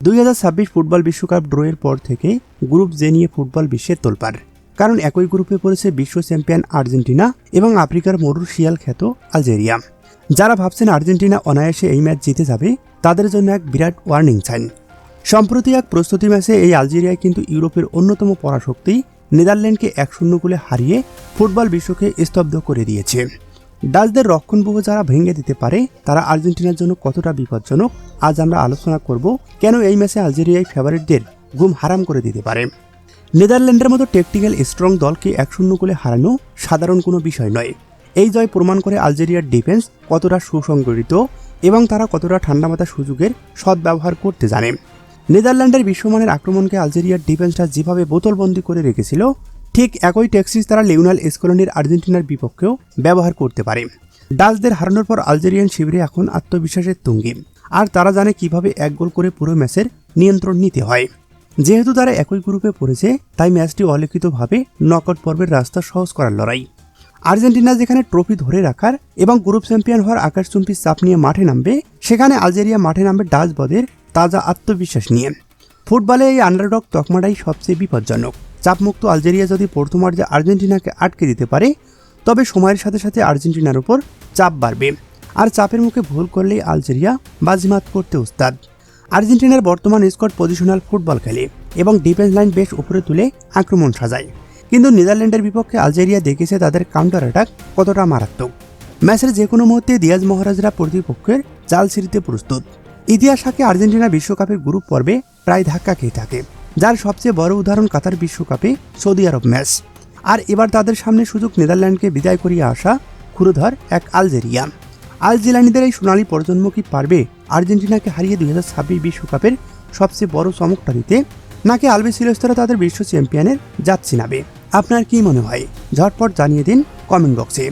2026 football বিশ্বকাপ ড্রয়ের পর থেকে গ্রুপ জে নিয়ে ফুটবল বিশ্বের তোলপাড়। কারণ একই গ্রুপে পড়েছে বিশ্ব চ্যাম্পিয়ন আর্জেন্টিনা এবং আফ্রিকার মরুর শিয়াল খ্যাত আলজেরিয়া। যারা ভাবছেন আর্জেন্টিনা অনায়াসে এই ম্যাচ জিতে যাবে, তাদের জন্য এক বিরাট ওয়ার্নিং সাইন। সম্প্রতি এক প্রস্তুতি ম্যাচে এই আলজেরিয়ায় কিন্তু ইউরোপের অন্যতম পরাশক্তি নেদারল্যান্ডকে 1-0 গোলে হারিয়ে ফুটবল বিশ্বকে স্তব্ধ করে দিয়েছে। ডাচদের রক্ষণব্যূহ যারা ভেঙে দিতে পারে, তারা আর্জেন্টিনার জন্য কতটা বিপজ্জনক, আজ আমরা আলোচনা করব কেন এই ম্যাচে আলজেরিয়ায় ফেভারিটদের ঘুম হারাম করে দিতে পারে। নেদারল্যান্ডের মতো টেকটিক্যাল স্ট্রং দলকে 1-0 গোলে হারানো সাধারণ কোনো বিষয় নয়। এই জয় প্রমাণ করে আলজেরিয়ার ডিফেন্স কতটা সুসংগঠিত এবং তারা কতটা ঠান্ডা মাথার সুযোগের সদ্ব্যবহার করতে জানে। নেদারল্যান্ডের বিশ্বমানের আক্রমণকে আলজেরিয়ার ডিফেন্সটা যেভাবে বোতলবন্দি করে রেখেছিল, ঠিক একই ট্যাকটিক্স তারা লিওনেল স্কলনির আর্জেন্টিনার বিপক্ষেও ব্যবহার করতে পারে। ডাচদের হারানোর পর আলজেরিয়ান শিবিরে এখন আত্মবিশ্বাসের তুঙ্গে, আর তারা জানে কিভাবে এক গোল করে পুরো ম্যাচের নিয়ন্ত্রণ নিতে হয়। যেহেতু তারা একই গ্রুপে পড়েছে, তাই ম্যাচটি অলিখিতভাবে নকআউট পর্বের রাস্তা সহজ করার লড়াই। আর্জেন্টিনা যেখানে ট্রফি ধরে রাখার এবং গ্রুপ চ্যাম্পিয়ন হওয়ার আকাশচুম্বী চাপ নিয়ে মাঠে নামবে, সেখানে আলজেরিয়া মাঠে নামবে ডাচ বদের তাজা আত্মবিশ্বাস নিয়ে। ফুটবলে এই আন্ডারডগ তকমাটাই সবচেয়ে বিপজ্জনক। চাপমুক্ত আলজেরিয়া যদি প্রথমার্ধে আর্জেন্টিনাকে আটকে দিতে পারে, তবে সময়ের সাথে সাথে আর্জেন্টিনার উপর চাপ বাড়বে, আর চাপের মুখে ভুল করলেই আলজেরিয়া বাজিমাত করতে উস্তাদ। আর্জেন্টিনার বর্তমান স্কোয়াড পজিশনাল ফুটবল খেলে এবং ডিফেন্স লাইন বেশ উপরে তুলে আক্রমণ সাজায়, কিন্তু নেদারল্যান্ডের বিপক্ষে আলজেরিয়া দেখেছে তাদের কাউন্টার অ্যাটাক কতটা মারাত্মক। ম্যাচের যে কোনো মুহূর্তে দিয়াজ মহারাজরা প্রতিপক্ষের জাল ছিঁড়তে প্রস্তুত। ইতিহাস সাক্ষী আর্জেন্টিনা বিশ্বকাপের গ্রুপ পর্বে প্রায় ধাক্কা খেয়ে থাকে, যার সবচেয়ে বড় উদাহরণ কাতার বিশ্বকাপে সৌদি আরব ম্যাচ। আর এবার তাদের সামনে সুযোগ নেদারল্যান্ডকে বিদায় করিয়ে আসা ক্ষুরধর এক আলজেরিয়া। আলজেরিয়ানিদের এই সোনালী প্রজন্ম কি পারবে আর্জেন্টিনাকে হারিয়ে 2026 বিশ্বকাপের সবচেয়ে বড় চমকটা দিতে, নাকি আলবিসেলেস্তারা তাদের বিশ্ব চ্যাম্পিয়নের জাত চিনাবে? আপনার কি মনে হয়? ঝটপট জানিয়ে দিন কমেন্ট বক্সে।